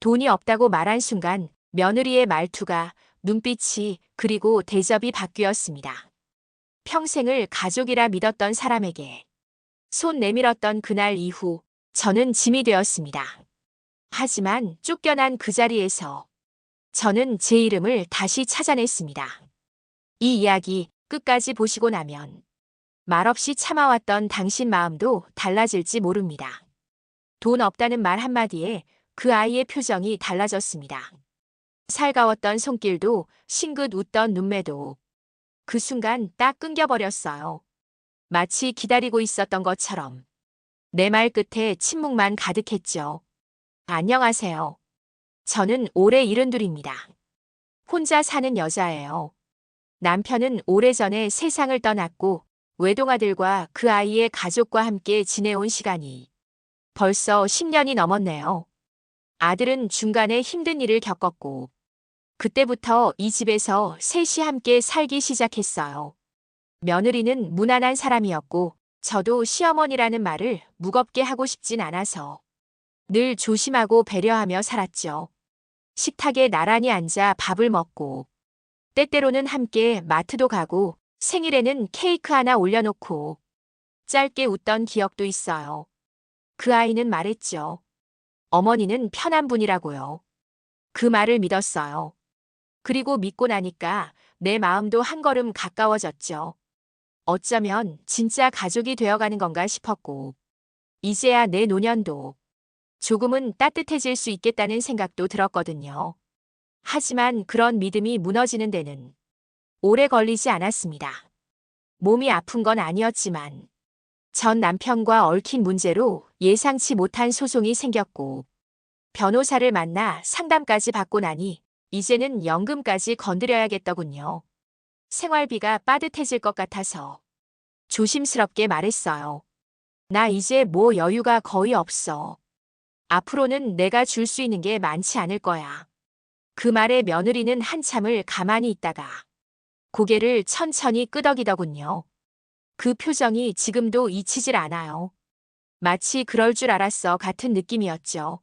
돈이 없다고 말한 순간 며느리의 말투가, 눈빛이, 그리고 대접이 바뀌었습니다. 평생을 가족이라 믿었던 사람에게 손 내밀었던 그날 이후 저는 짐이 되었습니다. 하지만 쫓겨난 그 자리에서 저는 제 이름을 다시 찾아냈습니다. 이 이야기 끝까지 보시고 나면 말없이 참아왔던 당신 마음도 달라질지 모릅니다. 돈 없다는 말 한마디에 그 아이의 표정이 달라졌습니다. 살가웠던 손길도 싱긋 웃던 눈매도 그 순간 딱 끊겨버렸어요. 마치 기다리고 있었던 것처럼 내 말 끝에 침묵만 가득했죠. 안녕하세요. 저는 올해 72입니다. 혼자 사는 여자예요. 남편은 오래전에 세상을 떠났고 외동아들과 그 아이의 가족과 함께 지내온 시간이 벌써 10년이 넘었네요. 아들은 중간에 힘든 일을 겪었고 그때부터 이 집에서 셋이 함께 살기 시작했어요. 며느리는 무난한 사람이었고 저도 시어머니라는 말을 무겁게 하고 싶진 않아서 늘 조심하고 배려하며 살았죠. 식탁에 나란히 앉아 밥을 먹고 때때로는 함께 마트도 가고 생일에는 케이크 하나 올려놓고 짧게 웃던 기억도 있어요. 그 아이는 말했죠. 어머니는 편한 분이라고요. 그 말을 믿었어요. 그리고 믿고 나니까 내 마음도 한 걸음 가까워졌죠. 어쩌면 진짜 가족이 되어가는 건가 싶었고, 이제야 내 노년도 조금은 따뜻해질 수 있겠다는 생각도 들었거든요. 하지만 그런 믿음이 무너지는 데는 오래 걸리지 않았습니다. 몸이 아픈 건 아니었지만 전 남편과 얽힌 문제로 예상치 못한 소송이 생겼고 변호사를 만나 상담까지 받고 나니 이제는 연금까지 건드려야겠더군요. 생활비가 빠듯해질 것 같아서 조심스럽게 말했어요. 나 이제 뭐 여유가 거의 없어. 앞으로는 내가 줄 수 있는 게 많지 않을 거야. 그 말에 며느리는 한참을 가만히 있다가 고개를 천천히 끄덕이더군요. 그 표정이 지금도 잊히질 않아요. 마치 그럴 줄 알았어 같은 느낌이었죠.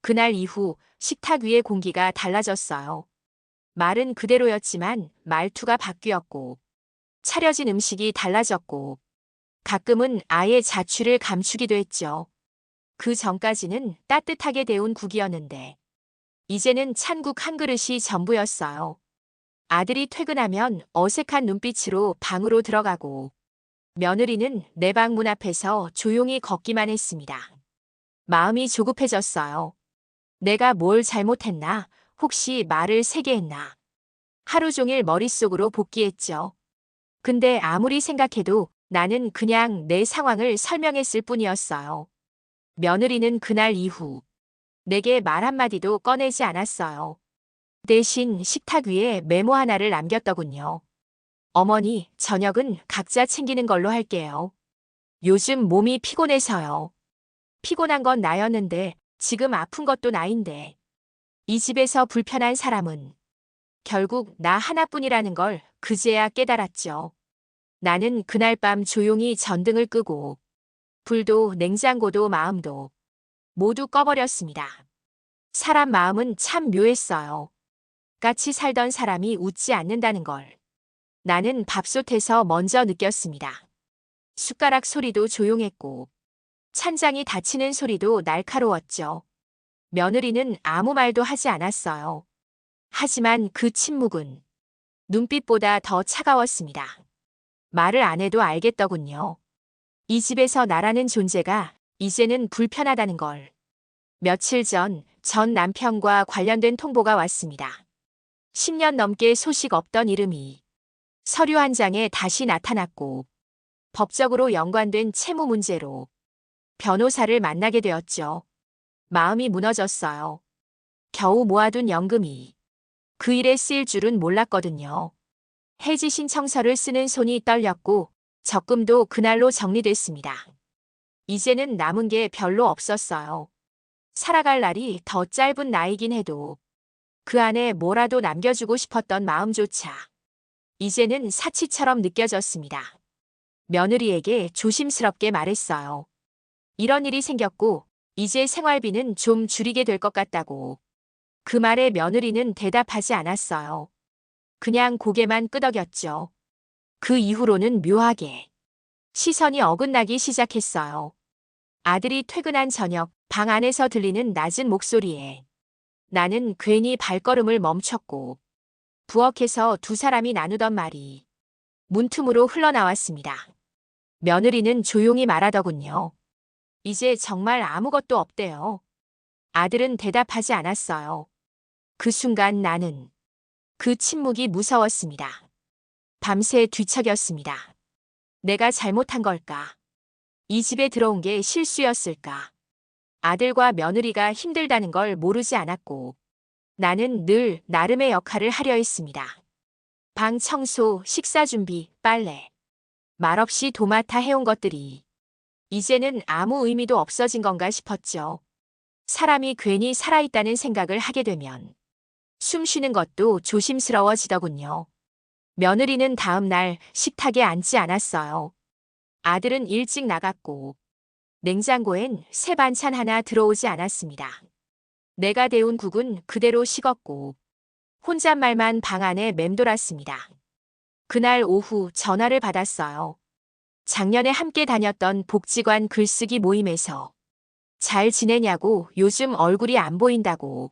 그날 이후 식탁 위의 공기가 달라졌어요. 말은 그대로였지만 말투가 바뀌었고 차려진 음식이 달라졌고 가끔은 아예 자취를 감추기도 했죠. 그 전까지는 따뜻하게 데운 국이었는데 이제는 찬국 한 그릇이 전부였어요. 아들이 퇴근하면 어색한 눈빛으로 방으로 들어가고 며느리는 내 방 문 앞에서 조용히 걷기만 했습니다. 마음이 조급해졌어요. 내가 뭘 잘못했나? 혹시 말을 세게 했나? 하루 종일 머릿속으로 복귀했죠. 근데 아무리 생각해도 나는 그냥 내 상황을 설명했을 뿐이었어요. 며느리는 그날 이후 내게 말 한마디도 꺼내지 않았어요. 대신 식탁 위에 메모 하나를 남겼더군요. 어머니, 저녁은 각자 챙기는 걸로 할게요. 요즘 몸이 피곤해서요. 피곤한 건 나였는데 지금 아픈 것도 나인데 이 집에서 불편한 사람은 결국 나 하나뿐이라는 걸 그제야 깨달았죠. 나는 그날 밤 조용히 전등을 끄고 불도 냉장고도 마음도 모두 꺼버렸습니다. 사람 마음은 참 묘했어요. 같이 살던 사람이 웃지 않는다는 걸 나는 밥솥에서 먼저 느꼈습니다. 숟가락 소리도 조용했고 찬장이 닫히는 소리도 날카로웠죠. 며느리는 아무 말도 하지 않았어요. 하지만 그 침묵은 눈빛보다 더 차가웠습니다. 말을 안 해도 알겠더군요. 이 집에서 나라는 존재가 이제는 불편하다는 걸. 며칠 전 남편과 관련된 통보가 왔습니다. 10년 넘게 소식 없던 이름이 서류 한 장에 다시 나타났고 법적으로 연관된 채무 문제로 변호사를 만나게 되었죠. 마음이 무너졌어요. 겨우 모아둔 연금이 그 일에 쓰일 줄은 몰랐거든요. 해지 신청서를 쓰는 손이 떨렸고 적금도 그날로 정리됐습니다. 이제는 남은 게 별로 없었어요. 살아갈 날이 더 짧은 나이긴 해도 그 안에 뭐라도 남겨주고 싶었던 마음조차 이제는 사치처럼 느껴졌습니다. 며느리에게 조심스럽게 말했어요. 이런 일이 생겼고 이제 생활비는 좀 줄이게 될 것 같다고. 그 말에 며느리는 대답하지 않았어요. 그냥 고개만 끄덕였죠. 그 이후로는 묘하게 시선이 어긋나기 시작했어요. 아들이 퇴근한 저녁 방 안에서 들리는 낮은 목소리에 나는 괜히 발걸음을 멈췄고 부엌에서 두 사람이 나누던 말이 문틈으로 흘러나왔습니다. 며느리는 조용히 말하더군요. 이제 정말 아무것도 없대요. 아들은 대답하지 않았어요. 그 순간 나는 그 침묵이 무서웠습니다. 밤새 뒤척였습니다. 내가 잘못한 걸까? 이 집에 들어온 게 실수였을까? 아들과 며느리가 힘들다는 걸 모르지 않았고 나는 늘 나름의 역할을 하려 했습니다. 방 청소, 식사 준비, 빨래. 말없이 도맡아 해온 것들이 이제는 아무 의미도 없어진 건가 싶었죠. 사람이 괜히 살아있다는 생각을 하게 되면 숨 쉬는 것도 조심스러워지더군요. 며느리는 다음 날 식탁에 앉지 않았어요. 아들은 일찍 나갔고 냉장고엔 새 반찬 하나 들어오지 않았습니다. 내가 데운 국은 그대로 식었고 혼잣말만 방 안에 맴돌았습니다. 그날 오후 전화를 받았어요. 작년에 함께 다녔던 복지관 글쓰기 모임에서 잘 지내냐고 요즘 얼굴이 안 보인다고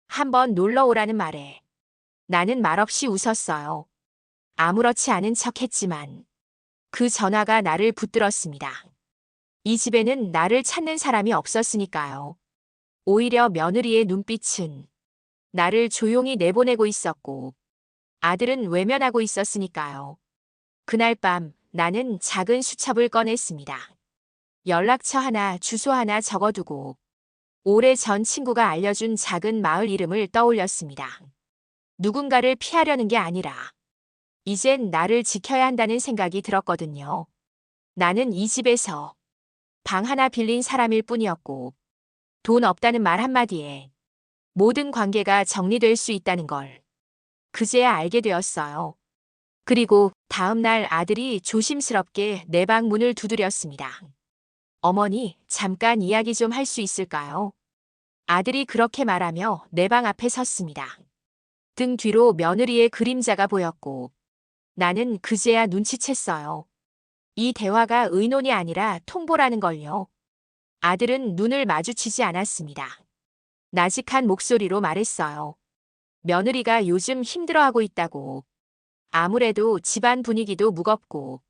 한번 놀러 오라는 말에 나는 말없이 웃었어요. 아무렇지 않은 척 했지만 그 전화가 나를 붙들었습니다. 이 집에는 나를 찾는 사람이 없었으니까요. 오히려 며느리의 눈빛은 나를 조용히 내보내고 있었고 아들은 외면하고 있었으니까요. 그날 밤 나는 작은 수첩을 꺼냈습니다. 연락처 하나, 주소 하나 적어두고 오래전 친구가 알려준 작은 마을 이름을 떠올렸습니다. 누군가를 피하려는 게 아니라 이젠 나를 지켜야 한다는 생각이 들었거든요. 나는 이 집에서 방 하나 빌린 사람일 뿐이었고 돈 없다는 말 한마디에 모든 관계가 정리될 수 있다는 걸 그제야 알게 되었어요. 그리고 다음 날 아들이 조심스럽게 내 방 문을 두드렸습니다. 어머니, 잠깐 이야기 좀 할 수 있을까요? 아들이 그렇게 말하며 내 방 앞에 섰습니다. 등 뒤로 며느리의 그림자가 보였고 나는 그제야 눈치챘어요. 이 대화가 의논이 아니라 통보라는 걸요. 아들은 눈을 마주치지 않았습니다. 나직한 목소리로 말했어요. 며느리가 요즘 힘들어하고 있다고. 아무래도 집안 분위기도 무겁고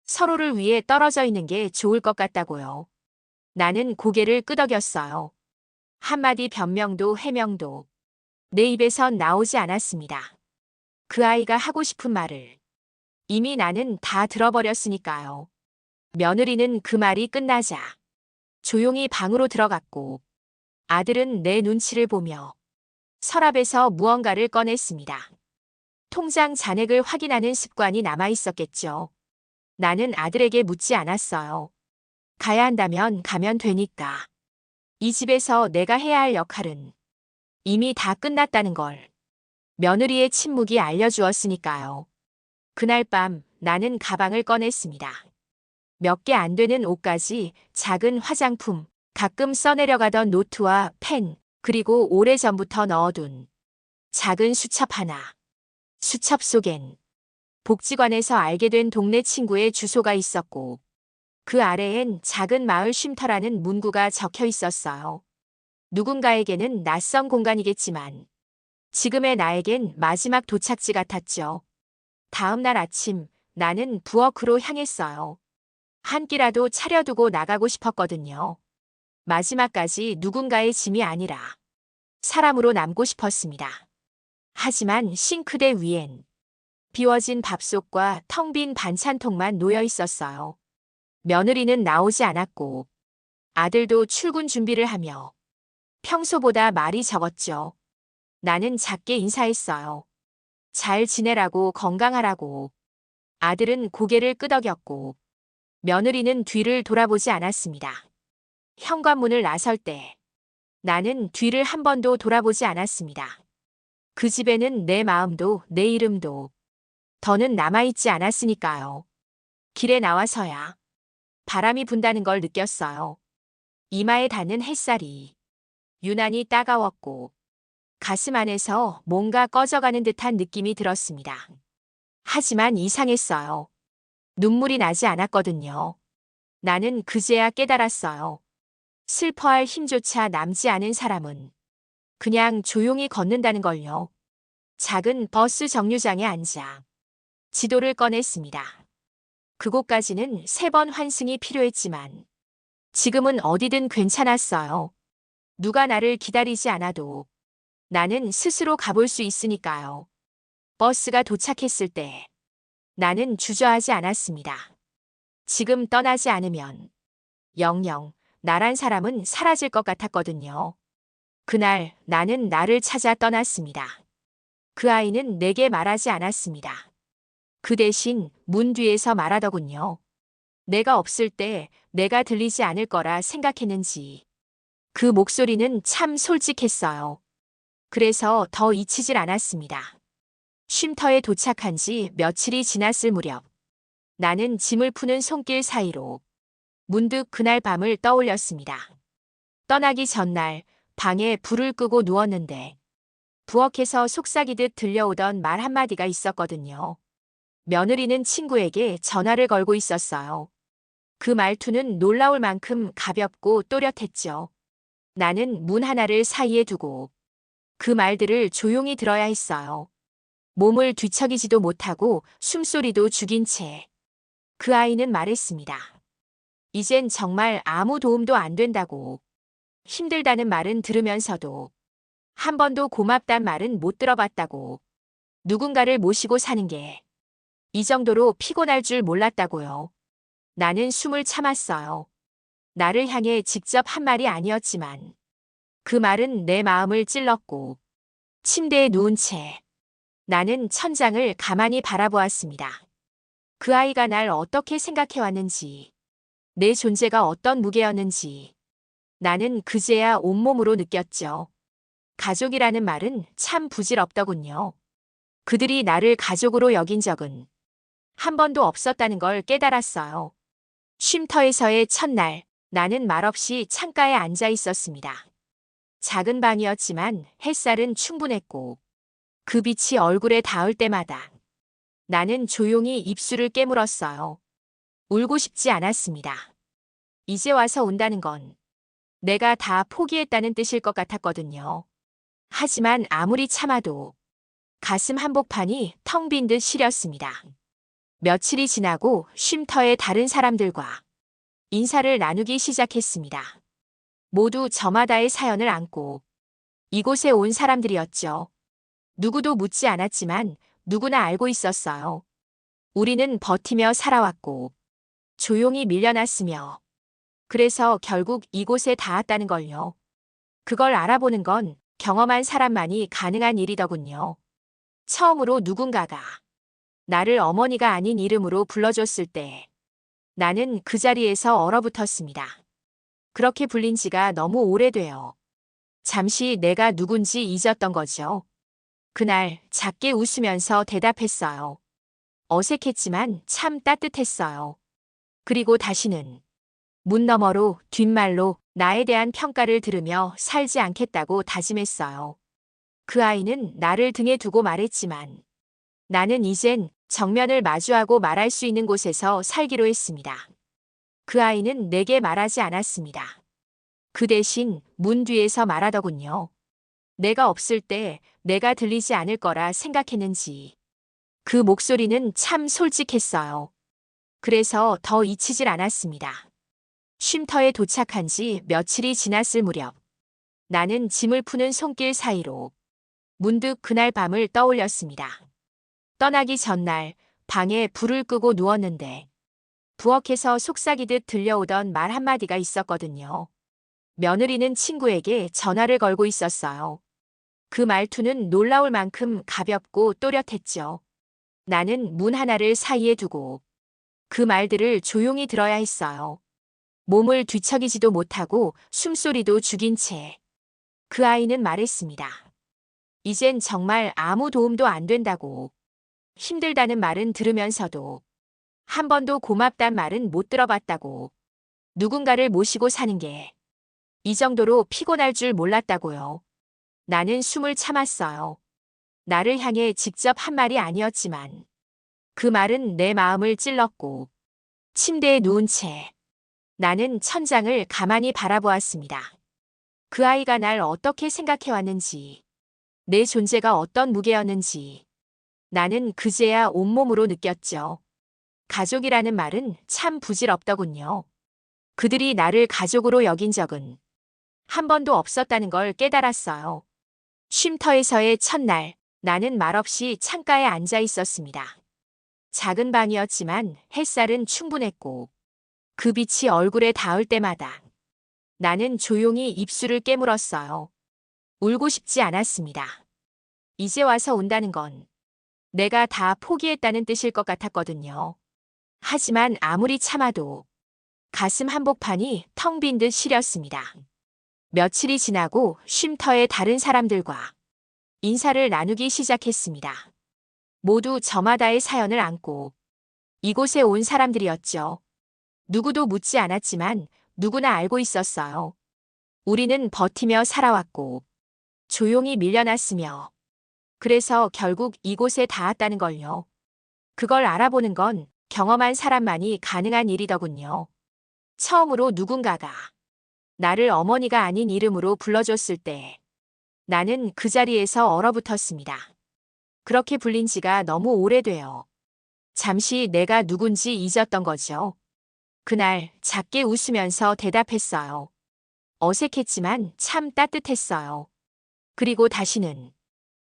서로를 위해 떨어져 있는 게 좋을 것 같다고요. 나는 고개를 끄덕였어요. 한마디 변명도 해명도 내 입에선 나오지 않았습니다. 그 아이가 하고 싶은 말을 이미 나는 다 들어버렸으니까요. 며느리는 그 말이 끝나자 조용히 방으로 들어갔고 아들은 내 눈치를 보며 서랍에서 무언가를 꺼냈습니다. 통장 잔액을 확인하는 습관이 남아 있었겠죠. 나는 아들에게 묻지 않았어요. 가야 한다면 가면 되니까. 이 집에서 내가 해야 할 역할은 이미 다 끝났다는 걸 며느리의 침묵이 알려주었으니까요. 그날 밤 나는 가방을 꺼냈습니다. 몇 개 안 되는 옷까지 작은 화장품, 가끔 써내려가던 노트와 펜, 그리고 오래전부터 넣어둔 작은 수첩 하나. 수첩 속엔 복지관에서 알게 된 동네 친구의 주소가 있었고 그 아래엔 작은 마을 쉼터라는 문구가 적혀 있었어요. 누군가에게는 낯선 공간이겠지만 지금의 나에겐 마지막 도착지 같았죠. 다음 날 아침 나는 부엌으로 향했어요. 한 끼라도 차려두고 나가고 싶었거든요. 마지막까지 누군가의 짐이 아니라 사람으로 남고 싶었습니다. 하지만 싱크대 위엔 비워진 밥솥과 텅 빈 반찬통만 놓여 있었어요. 며느리는 나오지 않았고 아들도 출근 준비를 하며 평소보다 말이 적었죠. 나는 작게 인사했어요. 잘 지내라고 건강하라고. 아들은 고개를 끄덕였고 며느리는 뒤를 돌아보지 않았습니다. 현관문을 나설 때 나는 뒤를 한 번도 돌아보지 않았습니다. 그 집에는 내 마음도 내 이름도 더는 남아있지 않았으니까요. 길에 나와서야 바람이 분다는 걸 느꼈어요. 이마에 닿는 햇살이 유난히 따가웠고 가슴 안에서 뭔가 꺼져가는 듯한 느낌이 들었습니다. 하지만 이상했어요. 눈물이 나지 않았거든요. 나는 그제야 깨달았어요. 슬퍼할 힘조차 남지 않은 사람은 그냥 조용히 걷는다는 걸요. 작은 버스 정류장에 앉아 지도를 꺼냈습니다. 그곳까지는 3번 환승이 필요했지만 지금은 어디든 괜찮았어요. 누가 나를 기다리지 않아도 나는 스스로 가볼 수 있으니까요. 버스가 도착했을 때 나는 주저하지 않았습니다. 지금 떠나지 않으면 영영 나란 사람은 사라질 것 같았거든요. 그날 나는 나를 찾아 떠났습니다. 그 아이는 내게 말하지 않았습니다. 그 대신 문 뒤에서 말하더군요. 내가 없을 때 내가 들리지 않을 거라 생각했는지. 그 목소리는 참 솔직했어요. 그래서 더 잊히질 않았습니다. 쉼터에 도착한 지 며칠이 지났을 무렵 나는 짐을 푸는 손길 사이로 문득 그날 밤을 떠올렸습니다. 떠나기 전날 방에 불을 끄고 누웠는데 부엌에서 속삭이듯 들려오던 말 한마디가 있었거든요. 며느리는 친구에게 전화를 걸고 있었어요. 그 말투는 놀라울 만큼 가볍고 또렷했죠. 나는 문 하나를 사이에 두고 그 말들을 조용히 들어야 했어요. 몸을 뒤척이지도 못하고 숨소리도 죽인 채 그 아이는 말했습니다. 이젠 정말 아무 도움도 안 된다고. 힘들다는 말은 들으면서도 한 번도 고맙단 말은 못 들어봤다고. 누군가를 모시고 사는 게 이 정도로 피곤할 줄 몰랐다고요. 나는 숨을 참았어요. 나를 향해 직접 한 말이 아니었지만 그 말은 내 마음을 찔렀고 침대에 누운 채 나는 천장을 가만히 바라보았습니다. 그 아이가 날 어떻게 생각해왔는지, 내 존재가 어떤 무게였는지 나는 그제야 온몸으로 느꼈죠. 가족이라는 말은 참 부질없더군요. 그들이 나를 가족으로 여긴 적은 한 번도 없었다는 걸 깨달았어요. 쉼터에서의 첫날, 나는 말없이 창가에 앉아 있었습니다. 작은 방이었지만 햇살은 충분했고 그 빛이 얼굴에 닿을 때마다 나는 조용히 입술을 깨물었어요. 울고 싶지 않았습니다. 이제 와서 온다는 건 내가 다 포기했다는 뜻일 것 같았거든요. 하지만 아무리 참아도 가슴 한복판이 텅 빈 듯 시렸습니다. 며칠이 지나고 쉼터의 다른 사람들과 인사를 나누기 시작했습니다. 모두 저마다의 사연을 안고 이곳에 온 사람들이었죠. 누구도 묻지 않았지만 누구나 알고 있었어요. 우리는 버티며 살아왔고 조용히 밀려났으며 그래서 결국 이곳에 닿았다는 걸요. 그걸 알아보는 건 경험한 사람만이 가능한 일이더군요. 처음으로 누군가가 나를 어머니가 아닌 이름으로 불러줬을 때 나는 그 자리에서 얼어붙었습니다. 그렇게 불린 지가 너무 오래돼요. 잠시 내가 누군지 잊었던 거죠. 그날 작게 웃으면서 대답했어요. 어색했지만 참 따뜻했어요. 그리고 다시는 문 너머로 뒷말로 나에 대한 평가를 들으며 살지 않겠다고 다짐했어요. 그 아이는 나를 등에 두고 말했지만 나는 이젠 정면을 마주하고 말할 수 있는 곳에서 살기로 했습니다. 그 아이는 내게 말하지 않았습니다. 그 대신 문 뒤에서 말하더군요. 내가 없을 때 내가 들리지 않을 거라 생각했는지. 그 목소리는 참 솔직했어요. 그래서 더 잊히질 않았습니다. 쉼터에 도착한 지 며칠이 지났을 무렵 나는 짐을 푸는 손길 사이로 문득 그날 밤을 떠올렸습니다. 떠나기 전날 방에 불을 끄고 누웠는데 부엌에서 속삭이듯 들려오던 말 한마디가 있었거든요. 며느리는 친구에게 전화를 걸고 있었어요. 그 말투는 놀라울 만큼 가볍고 또렷했죠. 나는 문 하나를 사이에 두고 그 말들을 조용히 들어야 했어요. 몸을 뒤척이지도 못하고 숨소리도 죽인 채 그 아이는 말했습니다. 이젠 정말 아무 도움도 안 된다고. 힘들다는 말은 들으면서도 한 번도 고맙단 말은 못 들어봤다고. 누군가를 모시고 사는 게 이 정도로 피곤할 줄 몰랐다고요. 나는 숨을 참았어요. 나를 향해 직접 한 말이 아니었지만 그 말은 내 마음을 찔렀고 침대에 누운 채 나는 천장을 가만히 바라보았습니다. 그 아이가 날 어떻게 생각해왔는지, 내 존재가 어떤 무게였는지 나는 그제야 온몸으로 느꼈죠. 가족이라는 말은 참 부질없더군요. 그들이 나를 가족으로 여긴 적은 한 번도 없었다는 걸 깨달았어요. 쉼터에서의 첫날, 나는 말없이 창가에 앉아 있었습니다. 작은 방이었지만 햇살은 충분했고 그 빛이 얼굴에 닿을 때마다 나는 조용히 입술을 깨물었어요. 울고 싶지 않았습니다. 이제 와서 온다는 건 내가 다 포기했다는 뜻일 것 같았거든요. 하지만 아무리 참아도 가슴 한복판이 텅 빈 듯 시렸습니다. 며칠이 지나고 쉼터의 다른 사람들과 인사를 나누기 시작했습니다. 모두 저마다의 사연을 안고 이곳에 온 사람들이었죠. 누구도 묻지 않았지만 누구나 알고 있었어요. 우리는 버티며 살아왔고 조용히 밀려났으며 그래서 결국 이곳에 닿았다는 걸요. 그걸 알아보는 건 경험한 사람만이 가능한 일이더군요. 처음으로 누군가가 나를 어머니가 아닌 이름으로 불러줬을 때 나는 그 자리에서 얼어붙었습니다. 그렇게 불린 지가 너무 오래돼요. 잠시 내가 누군지 잊었던 거죠. 그날 작게 웃으면서 대답했어요. 어색했지만 참 따뜻했어요. 그리고 다시는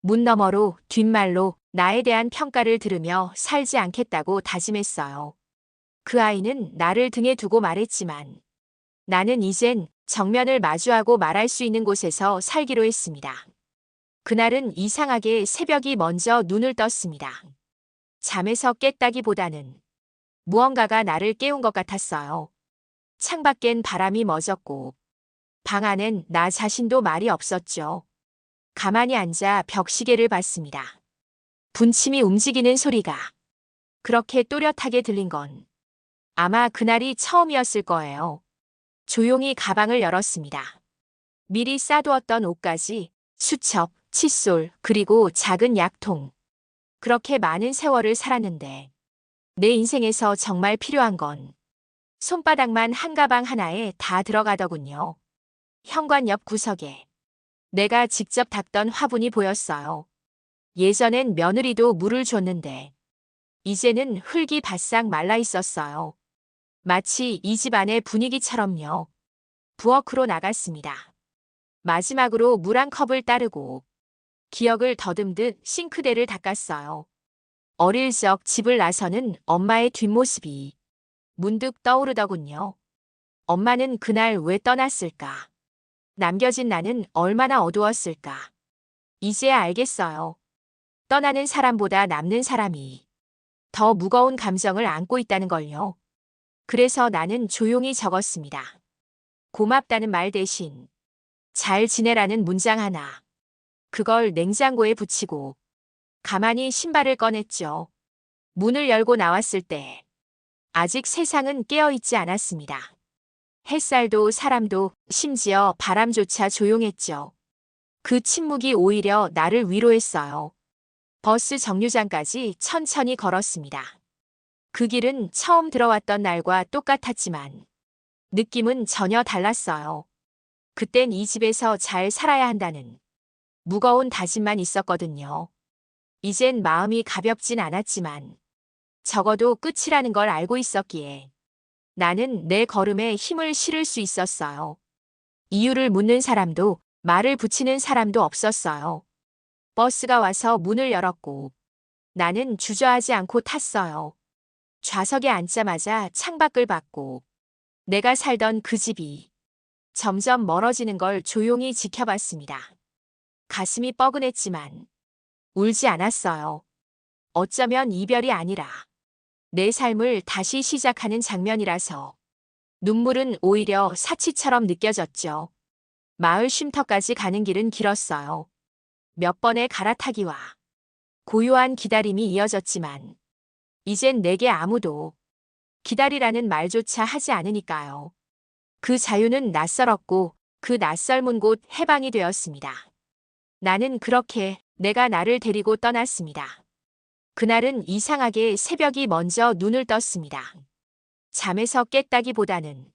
문 너머로 뒷말로 나에 대한 평가를 들으며 살지 않겠다고 다짐했어요. 그 아이는 나를 등에 두고 말했지만 나는 이젠 정면을 마주하고 말할 수 있는 곳에서 살기로 했습니다. 그날은 이상하게 새벽이 먼저 눈을 떴습니다. 잠에서 깼다기보다는 무언가가 나를 깨운 것 같았어요. 창밖엔 바람이 멎었고 방 안엔 나 자신도 말이 없었죠. 가만히 앉아 벽시계를 봤습니다. 분침이 움직이는 소리가 그렇게 또렷하게 들린 건 아마 그날이 처음이었을 거예요. 조용히 가방을 열었습니다. 미리 싸두었던 옷까지 수첩, 칫솔, 그리고 작은 약통. 그렇게 많은 세월을 살았는데 내 인생에서 정말 필요한 건 손바닥만 한 가방 하나에 다 들어가더군요. 현관 옆 구석에 내가 직접 닦던 화분이 보였어요. 예전엔 며느리도 물을 줬는데 이제는 흙이 바싹 말라 있었어요. 마치 이 집안의 분위기처럼요. 부엌으로 나갔습니다. 마지막으로 물 한 컵을 따르고 기억을 더듬듯 싱크대를 닦았어요. 어릴 적 집을 나서는 엄마의 뒷모습이 문득 떠오르더군요. 엄마는 그날 왜 떠났을까? 남겨진 나는 얼마나 어두웠을까? 이제야 알겠어요. 떠나는 사람보다 남는 사람이 더 무거운 감정을 안고 있다는 걸요. 그래서 나는 조용히 적었습니다. 고맙다는 말 대신 잘 지내라는 문장 하나. 그걸 냉장고에 붙이고 가만히 신발을 꺼냈죠. 문을 열고 나왔을 때 아직 세상은 깨어있지 않았습니다. 햇살도 사람도 심지어 바람조차 조용했죠. 그 침묵이 오히려 나를 위로했어요. 버스 정류장까지 천천히 걸었습니다. 그 길은 처음 들어왔던 날과 똑같았지만 느낌은 전혀 달랐어요. 그땐 이 집에서 잘 살아야 한다는 무거운 다짐만 있었거든요. 이젠 마음이 가볍진 않았지만 적어도 끝이라는 걸 알고 있었기에 나는 내 걸음에 힘을 실을 수 있었어요. 이유를 묻는 사람도 말을 붙이는 사람도 없었어요. 버스가 와서 문을 열었고 나는 주저하지 않고 탔어요. 좌석에 앉자마자 창밖을 봤고 내가 살던 그 집이 점점 멀어지는 걸 조용히 지켜봤습니다. 가슴이 뻐근했지만 울지 않았어요. 어쩌면 이별이 아니라 내 삶을 다시 시작하는 장면이라서 눈물은 오히려 사치처럼 느껴졌죠. 마을 쉼터까지 가는 길은 길었어요. 몇 번의 갈아타기와 고요한 기다림이 이어졌지만 이젠 내게 아무도 기다리라는 말조차 하지 않으니까요. 그 자유는 낯설었고 그 낯설문 곳 해방이 되었습니다. 나는 그렇게 내가 나를 데리고 떠났습니다. 그날은 이상하게 새벽이 먼저 눈을 떴습니다. 잠에서 깼다기보다는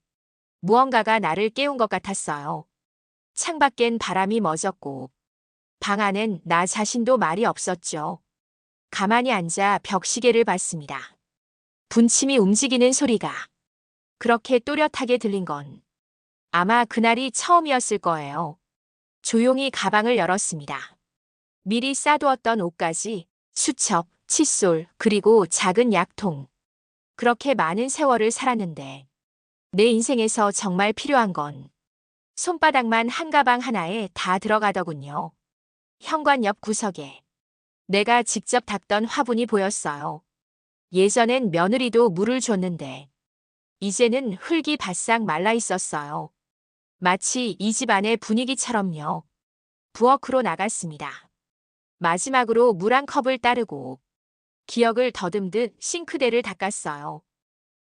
무언가가 나를 깨운 것 같았어요. 창밖엔 바람이 멎었고 방 안엔 나 자신도 말이 없었죠. 가만히 앉아 벽시계를 봤습니다. 분침이 움직이는 소리가 그렇게 또렷하게 들린 건 아마 그날이 처음이었을 거예요. 조용히 가방을 열었습니다. 미리 싸두었던 옷까지, 수첩, 칫솔, 그리고 작은 약통. 그렇게 많은 세월을 살았는데 내 인생에서 정말 필요한 건 손바닥만 한 가방 하나에 다 들어가더군요. 현관 옆 구석에 내가 직접 닦던 화분이 보였어요. 예전엔 며느리도 물을 줬는데 이제는 흙이 바싹 말라 있었어요. 마치 이 집안의 분위기처럼요. 부엌으로 나갔습니다. 마지막으로 물 한 컵을 따르고 기억을 더듬듯 싱크대를 닦았어요.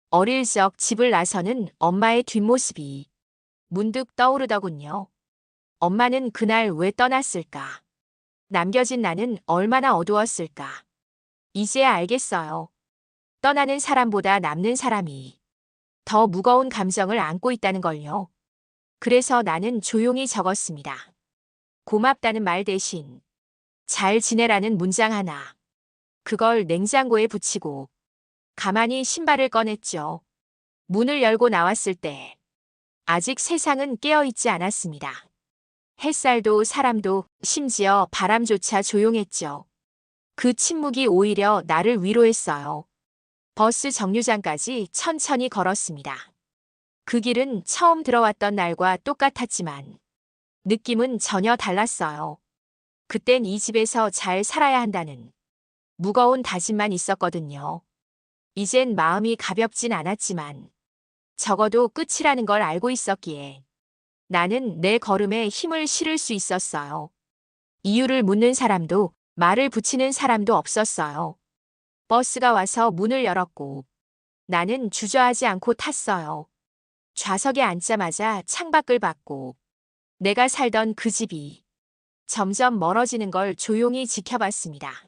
어릴 적 집을 나서는 엄마의 뒷모습이 문득 떠오르더군요. 엄마는 그날 왜 떠났을까? 남겨진 나는 얼마나 어두웠을까? 이제야 알겠어요. 떠나는 사람보다 남는 사람이 더 무거운 감정을 안고 있다는 걸요. 그래서 나는 조용히 적었습니다. 고맙다는 말 대신 잘 지내라는 문장 하나. 그걸 냉장고에 붙이고 가만히 신발을 꺼냈죠. 문을 열고 나왔을 때 아직 세상은 깨어있지 않았습니다. 햇살도 사람도 심지어 바람조차 조용했죠. 그 침묵이 오히려 나를 위로했어요. 버스 정류장까지 천천히 걸었습니다. 그 길은 처음 들어왔던 날과 똑같았지만 느낌은 전혀 달랐어요. 그땐 이 집에서 잘 살아야 한다는 무거운 다짐만 있었거든요. 이젠 마음이 가볍진 않았지만 적어도 끝이라는 걸 알고 있었기에 나는 내 걸음에 힘을 실을 수 있었어요. 이유를 묻는 사람도 말을 붙이는 사람도 없었어요. 버스가 와서 문을 열었고 나는 주저하지 않고 탔어요. 좌석에 앉자마자 창밖을 봤고 내가 살던 그 집이 점점 멀어지는 걸 조용히 지켜봤습니다.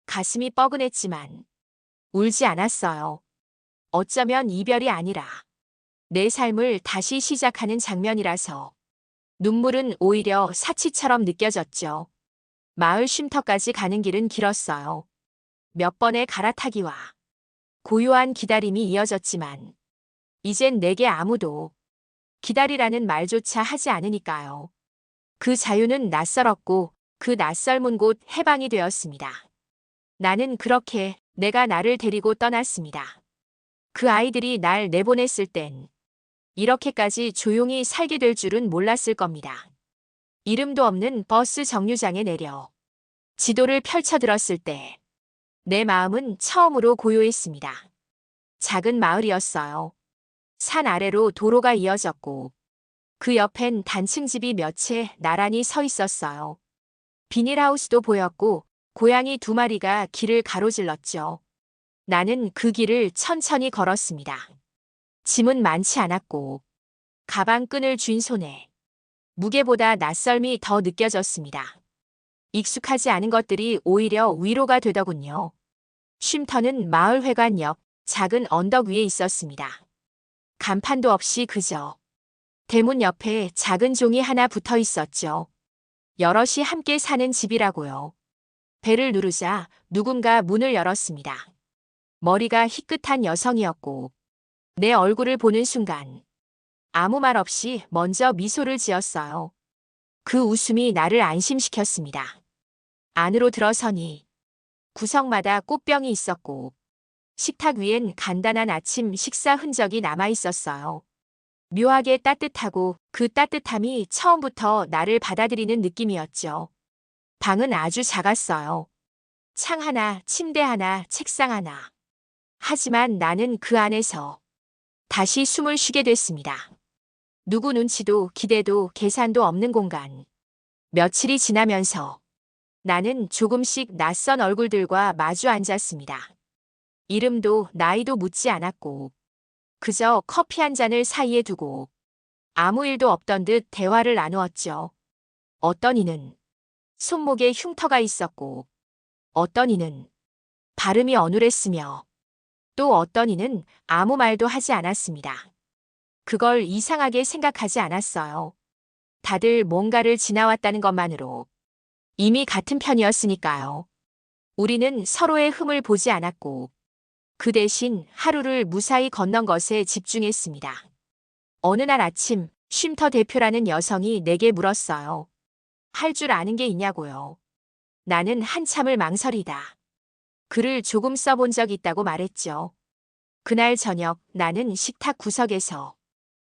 가슴이 뻐근했지만 울지 않았어요. 어쩌면 이별이 아니라 내 삶을 다시 시작하는 장면이라서 눈물은 오히려 사치처럼 느껴졌죠. 마을 쉼터까지 가는 길은 길었어요. 몇 번의 갈아타기와 고요한 기다림이 이어졌지만 이젠 내게 아무도 기다리라는 말조차 하지 않으니까요. 그 자유는 낯설었고 그 낯설문 곳 해방이 되었습니다. 나는 그렇게 내가 나를 데리고 떠났습니다. 그 아이들이 날 내보냈을 땐 이렇게까지 조용히 살게 될 줄은 몰랐을 겁니다. 이름도 없는 버스 정류장에 내려 지도를 펼쳐들었을 때 내 마음은 처음으로 고요했습니다. 작은 마을이었어요. 산 아래로 도로가 이어졌고 그 옆엔 단층 집이 몇 채 나란히 서 있었어요. 비닐하우스도 보였고 고양이 2마리가 길을 가로질렀죠. 나는 그 길을 천천히 걸었습니다. 짐은 많지 않았고 가방 끈을 쥔 손에 무게보다 낯설미 더 느껴졌습니다. 익숙하지 않은 것들이 오히려 위로가 되더군요. 쉼터는 마을회관 옆 작은 언덕 위에 있었습니다. 간판도 없이 그저 대문 옆에 작은 종이 하나 붙어 있었죠. 여럿이 함께 사는 집이라고요. 벨을 누르자 누군가 문을 열었습니다. 머리가 희끗한 여성이었고 내 얼굴을 보는 순간 아무 말 없이 먼저 미소를 지었어요. 그 웃음이 나를 안심시켰습니다. 안으로 들어서니 구석마다 꽃병이 있었고 식탁 위엔 간단한 아침 식사 흔적이 남아 있었어요. 묘하게 따뜻하고 그 따뜻함이 처음부터 나를 받아들이는 느낌이었죠. 방은 아주 작았어요. 창 하나, 침대 하나, 책상 하나. 하지만 나는 그 안에서 다시 숨을 쉬게 됐습니다. 누구 눈치도 기대도 계산도 없는 공간. 며칠이 지나면서 나는 조금씩 낯선 얼굴들과 마주 앉았습니다. 이름도 나이도 묻지 않았고 그저 커피 한 잔을 사이에 두고 아무 일도 없던 듯 대화를 나누었죠. 어떤 이는 손목에 흉터가 있었고, 어떤 이는 발음이 어눌했으며, 또 어떤 이는 아무 말도 하지 않았습니다. 그걸 이상하게 생각하지 않았어요. 다들 뭔가를 지나왔다는 것만으로 이미 같은 편이었으니까요. 우리는 서로의 흠을 보지 않았고, 그 대신 하루를 무사히 건넌 것에 집중했습니다. 어느 날 아침, 쉼터 대표라는 여성이 내게 물었어요. 할 줄 아는 게 있냐고요. 나는 한참을 망설이다. 글을 조금 써본 적 있다고 말했죠. 그날 저녁 나는 식탁 구석에서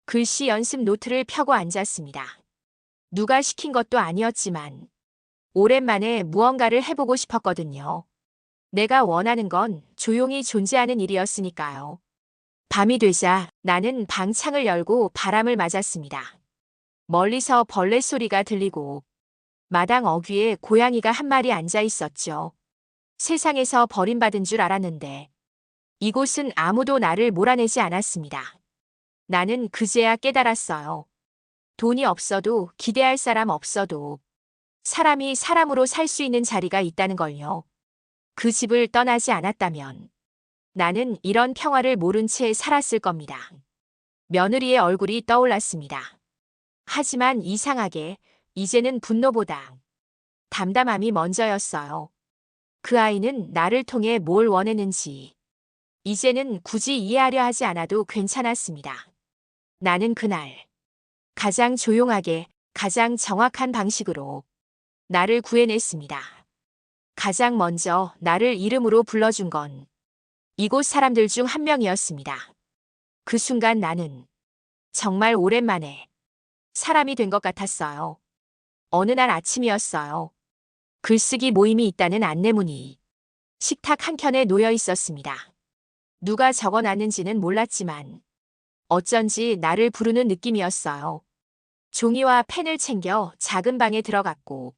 글씨 연습 노트를 펴고 앉았습니다. 누가 시킨 것도 아니었지만 오랜만에 무언가를 해보고 싶었거든요. 내가 원하는 건 조용히 존재하는 일이었으니까요. 밤이 되자 나는 방창을 열고 바람을 맞았습니다. 멀리서 벌레 소리가 들리고 마당 어귀에 고양이가 한 마리 앉아 있었죠. 세상에서 버림받은 줄 알았는데 이곳은 아무도 나를 몰아내지 않았습니다. 나는 그제야 깨달았어요. 돈이 없어도 기대할 사람 없어도 사람이 사람으로 살 수 있는 자리가 있다는 걸요. 그 집을 떠나지 않았다면 나는 이런 평화를 모른 채 살았을 겁니다. 며느리의 얼굴이 떠올랐습니다. 하지만 이상하게 이제는 분노보다 담담함이 먼저였어요. 그 아이는 나를 통해 뭘 원했는지 이제는 굳이 이해하려 하지 않아도 괜찮았습니다. 나는 그날 가장 조용하게 가장 정확한 방식으로 나를 구해냈습니다. 가장 먼저 나를 이름으로 불러준 건 이곳 사람들 중 한 명이었습니다. 그 순간 나는 정말 오랜만에 사람이 된 것 같았어요. 어느 날 아침이었어요. 글쓰기 모임이 있다는 안내문이 식탁 한켠에 놓여 있었습니다. 누가 적어놨는지는 몰랐지만 어쩐지 나를 부르는 느낌이었어요. 종이와 펜을 챙겨 작은 방에 들어갔고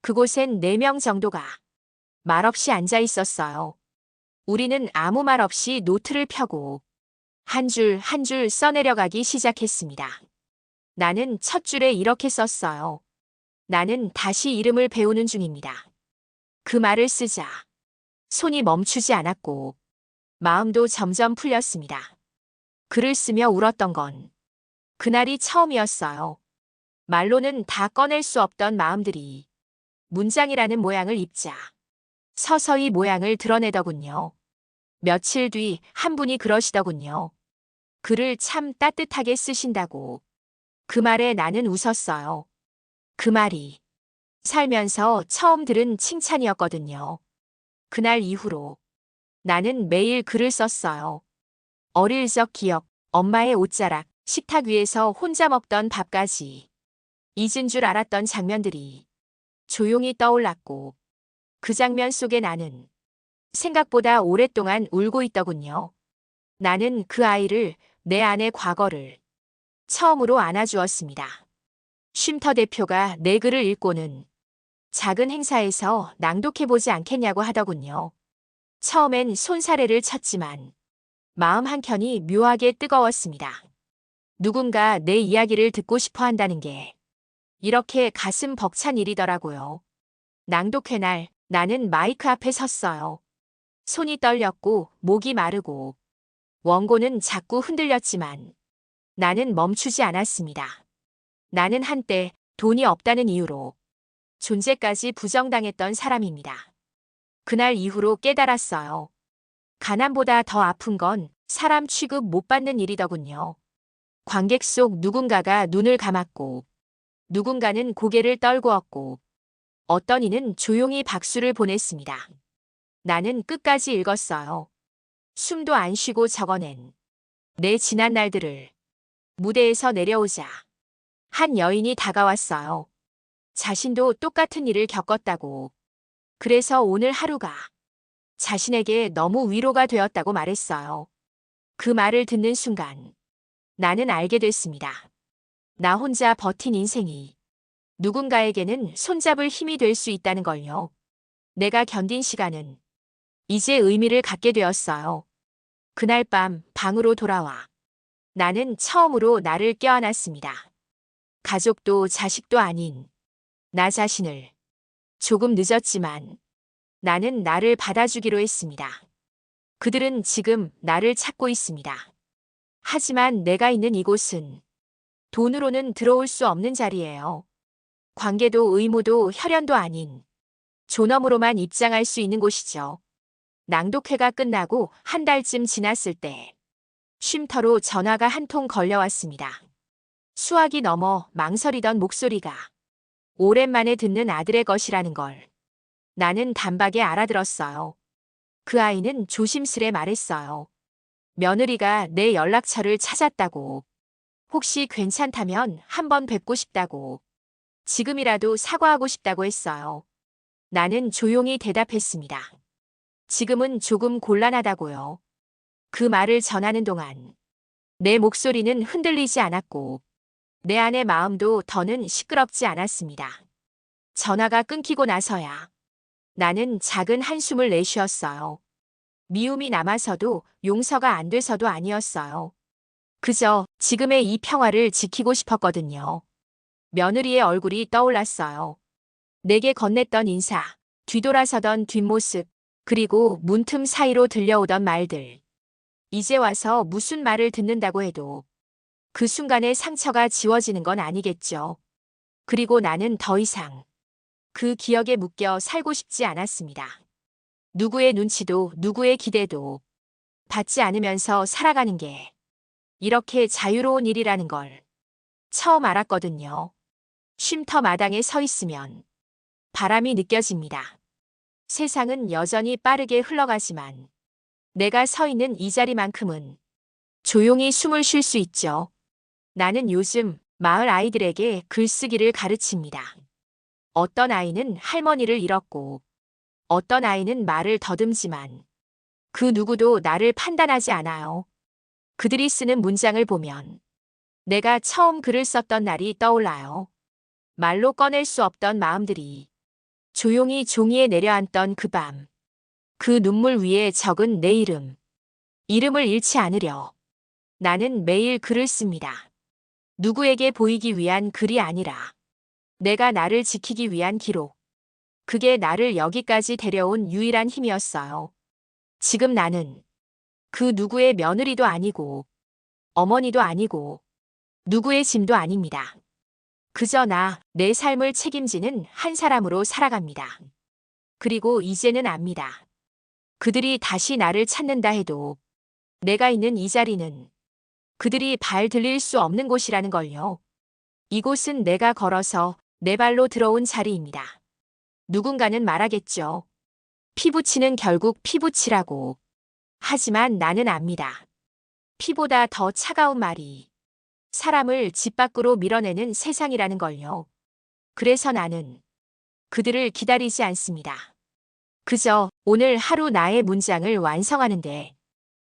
그곳엔 4명 정도가 말없이 앉아 있었어요. 우리는 아무 말 없이 노트를 펴고 한 줄 한 줄 써내려가기 시작했습니다. 나는 첫 줄에 이렇게 썼어요. 나는 다시 이름을 배우는 중입니다. 그 말을 쓰자 손이 멈추지 않았고 마음도 점점 풀렸습니다. 글을 쓰며 울었던 건 그날이 처음이었어요. 말로는 다 꺼낼 수 없던 마음들이 문장이라는 모양을 입자 서서히 모양을 드러내더군요. 며칠 뒤 한 분이 그러시더군요. 글을 참 따뜻하게 쓰신다고. 그 말에 나는 웃었어요. 그 말이 살면서 처음 들은 칭찬이었거든요. 그날 이후로 나는 매일 글을 썼어요. 어릴 적 기억, 엄마의 옷자락, 식탁 위에서 혼자 먹던 밥까지 잊은 줄 알았던 장면들이 조용히 떠올랐고 그 장면 속에 나는 생각보다 오랫동안 울고 있더군요. 나는 그 아이를, 내 안의 과거를 처음으로 안아주었습니다. 쉼터 대표가 내 글을 읽고는 작은 행사에서 낭독해보지 않겠냐고 하더군요. 처음엔 손사래를 쳤지만 마음 한켠이 묘하게 뜨거웠습니다. 누군가 내 이야기를 듣고 싶어 한다는 게 이렇게 가슴 벅찬 일이더라고요. 낭독회 날 나는 마이크 앞에 섰어요. 손이 떨렸고 목이 마르고 원고는 자꾸 흔들렸지만 나는 멈추지 않았습니다. 나는 한때 돈이 없다는 이유로 존재까지 부정당했던 사람입니다. 그날 이후로 깨달았어요. 가난보다 더 아픈 건 사람 취급 못 받는 일이더군요. 관객 속 누군가가 눈을 감았고 누군가는 고개를 떨구었고 어떤 이는 조용히 박수를 보냈습니다. 나는 끝까지 읽었어요. 숨도 안 쉬고 적어낸 내 지난 날들을. 무대에서 내려오자 한 여인이 다가왔어요. 자신도 똑같은 일을 겪었다고. 그래서 오늘 하루가 자신에게 너무 위로가 되었다고 말했어요. 그 말을 듣는 순간 나는 알게 됐습니다. 나 혼자 버틴 인생이 누군가에게는 손잡을 힘이 될 수 있다는 걸요. 내가 견딘 시간은 이제 의미를 갖게 되었어요. 그날 밤 방으로 돌아와 나는 처음으로 나를 껴안았습니다. 가족도 자식도 아닌 나 자신을. 조금 늦었지만 나는 나를 받아주기로 했습니다. 그들은 지금 나를 찾고 있습니다. 하지만 내가 있는 이곳은 돈으로는 들어올 수 없는 자리예요. 관계도 의무도 혈연도 아닌 존엄으로만 입장할 수 있는 곳이죠. 낭독회가 끝나고 한 달쯤 지났을 때 쉼터로 전화가 한 통 걸려왔습니다. 수학이 넘어 망설이던 목소리가 오랜만에 듣는 아들의 것이라는 걸 나는 단박에 알아들었어요. 그 아이는 조심스레 말했어요. 며느리가 내 연락처를 찾았다고. 혹시 괜찮다면 한번 뵙고 싶다고. 지금이라도 사과하고 싶다고 했어요. 나는 조용히 대답했습니다. 지금은 조금 곤란하다고요. 그 말을 전하는 동안 내 목소리는 흔들리지 않았고 내 안의 마음도 더는 시끄럽지 않았습니다. 전화가 끊기고 나서야 나는 작은 한숨을 내쉬었어요. 미움이 남아서도 용서가 안 돼서도 아니었어요. 그저 지금의 이 평화를 지키고 싶었거든요. 며느리의 얼굴이 떠올랐어요. 내게 건넸던 인사, 뒤돌아서던 뒷모습, 그리고 문틈 사이로 들려오던 말들. 이제 와서 무슨 말을 듣는다고 해도 그 순간의 상처가 지워지는 건 아니겠죠. 그리고 나는 더 이상 그 기억에 묶여 살고 싶지 않았습니다. 누구의 눈치도 누구의 기대도 받지 않으면서 살아가는 게 이렇게 자유로운 일이라는 걸 처음 알았거든요. 쉼터 마당에 서 있으면 바람이 느껴집니다. 세상은 여전히 빠르게 흘러가지만 내가 서 있는 이 자리만큼은 조용히 숨을 쉴 수 있죠. 나는 요즘 마을 아이들에게 글쓰기를 가르칩니다. 어떤 아이는 할머니를 잃었고 어떤 아이는 말을 더듬지만 그 누구도 나를 판단하지 않아요. 그들이 쓰는 문장을 보면 내가 처음 글을 썼던 날이 떠올라요. 말로 꺼낼 수 없던 마음들이 조용히 종이에 내려앉던 그 밤. 그 눈물 위에 적은 내 이름. 이름을 잃지 않으려 나는 매일 글을 씁니다. 누구에게 보이기 위한 글이 아니라 내가 나를 지키기 위한 기록. 그게 나를 여기까지 데려온 유일한 힘이었어요. 지금 나는 그 누구의 며느리도 아니고 어머니도 아니고 누구의 짐도 아닙니다. 그저 내 삶을 책임지는 한 사람으로 살아갑니다. 그리고 이제는 압니다. 그들이 다시 나를 찾는다 해도 내가 있는 이 자리는 그들이 발 들릴 수 없는 곳이라는 걸요. 이곳은 내가 걸어서 내 발로 들어온 자리입니다. 누군가는 말하겠죠. 피부치는 결국 피부치라고. 하지만 나는 압니다. 피보다 더 차가운 말이 사람을 집 밖으로 밀어내는 세상이라는 걸요. 그래서 나는 그들을 기다리지 않습니다. 그저 오늘 하루 나의 문장을 완성하는데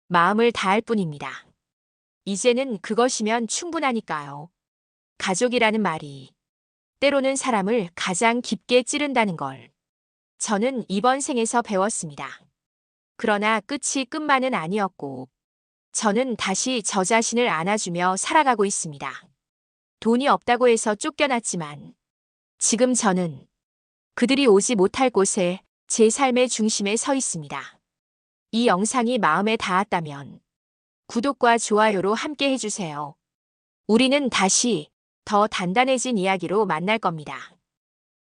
마음을 다할 뿐입니다. 이제는 그것이면 충분하니까요. 가족이라는 말이 때로는 사람을 가장 깊게 찌른다는 걸 저는 이번 생에서 배웠습니다. 그러나 끝이 끝만은 아니었고 저는 다시 저 자신을 안아주며 살아가고 있습니다. 돈이 없다고 해서 쫓겨났지만 지금 저는 그들이 오지 못할 곳에 제 삶의 중심에 서 있습니다. 이 영상이 마음에 닿았다면 구독과 좋아요로 함께 해주세요. 우리는 다시 더 단단해진 이야기로 만날 겁니다.